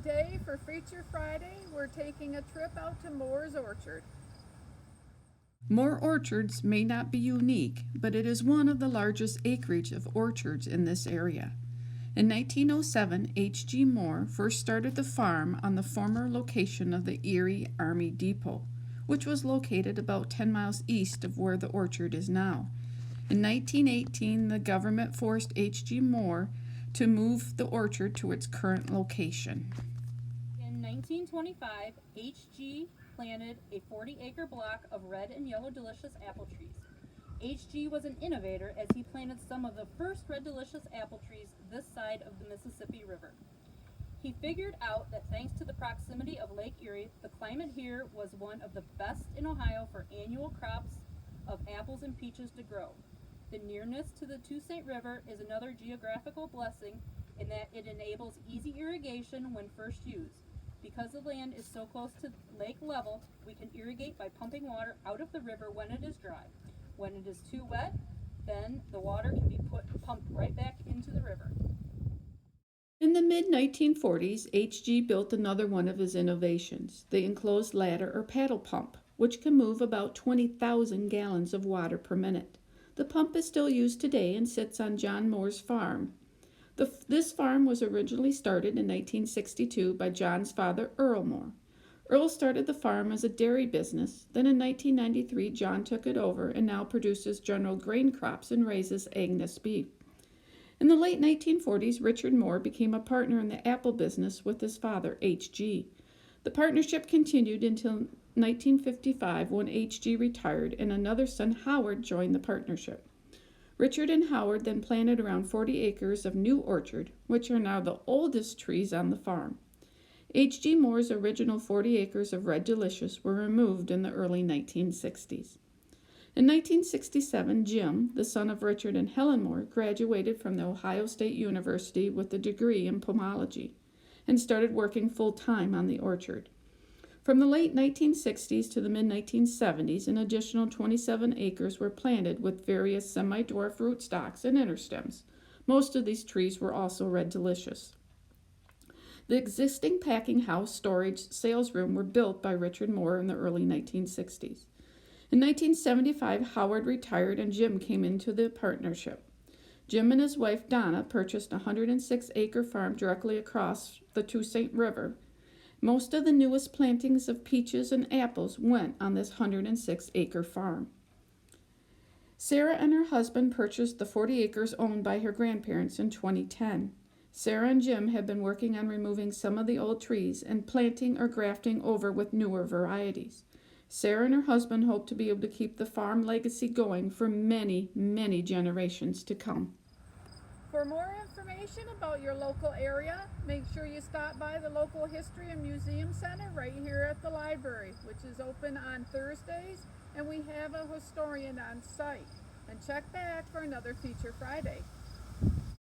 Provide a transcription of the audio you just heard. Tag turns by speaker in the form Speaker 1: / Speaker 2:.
Speaker 1: Today for Feature Friday, we're taking a trip out to Moore's Orchard.
Speaker 2: Moore Orchards may not be unique, but it is one of the largest acreage of orchards in this area. In 1907, H.G. Moore first started the farm on the former location of the Erie Army Depot, which was located about 10 miles east of where the orchard is now. In 1918, the government forced H.G. Moore to move the orchard to its current location.
Speaker 3: In 1925, H.G. planted a 40-acre block of red and yellow delicious apple trees. H.G. was an innovator as he planted some of the first red delicious apple trees this side of the Mississippi River. He figured out that thanks to the proximity of Lake Erie, the climate here was one of the best in Ohio for annual crops of apples and peaches to grow. The nearness to the Sault River is another geographical blessing in that it enables easy irrigation when first used. Because the land is so close to lake level, we can irrigate by pumping water out of the river when it is dry. When it is too wet, then the water can be pumped right back into the river.
Speaker 2: In the mid-1940s, H.G. built another one of his innovations, the enclosed ladder or paddle pump, which can move about 20,000 gallons of water per minute. The pump is still used today and sits on John Moore's farm. This farm was originally started in 1962 by John's father, Earl Moore. Earl started the farm as a dairy business. Then in 1993, John took it over and now produces general grain crops and raises Angus beef. In the late 1940s, Richard Moore became a partner in the apple business with his father, H.G. The partnership continued until 1955 when H.G. retired and another son, Howard, joined the partnership. Richard and Howard then planted around 40 acres of new orchard, which are now the oldest trees on the farm. H.G. Moore's original 40 acres of Red Delicious were removed in the early 1960s. In 1967, Jim, the son of Richard and Helen Moore, graduated from the Ohio State University with a degree in pomology and started working full-time on the orchard. From the late 1960s to the mid-1970s, an additional 27 acres were planted with various semi-dwarf rootstocks and interstems. Most of these trees were also Red Delicious. The existing packing house, storage, sales room were built by Richard Moore in the early 1960s. In 1975, Howard retired and Jim came into the partnership. Jim and his wife Donna purchased a 106-acre farm directly across the Sault River. Most of the newest plantings of peaches and apples went on this 106-acre farm. Sarah and her husband purchased the 40 acres owned by her grandparents in 2010. Sarah and Jim have been working on removing some of the old trees and planting or grafting over with newer varieties. Sarah and her husband hope to be able to keep the farm legacy going for many, many generations to come.
Speaker 1: For more information about your local area, make sure you stop by the local History and Museum Center right here at the library, which is open on Thursdays, and we have a historian on site. And check back for another Feature Friday.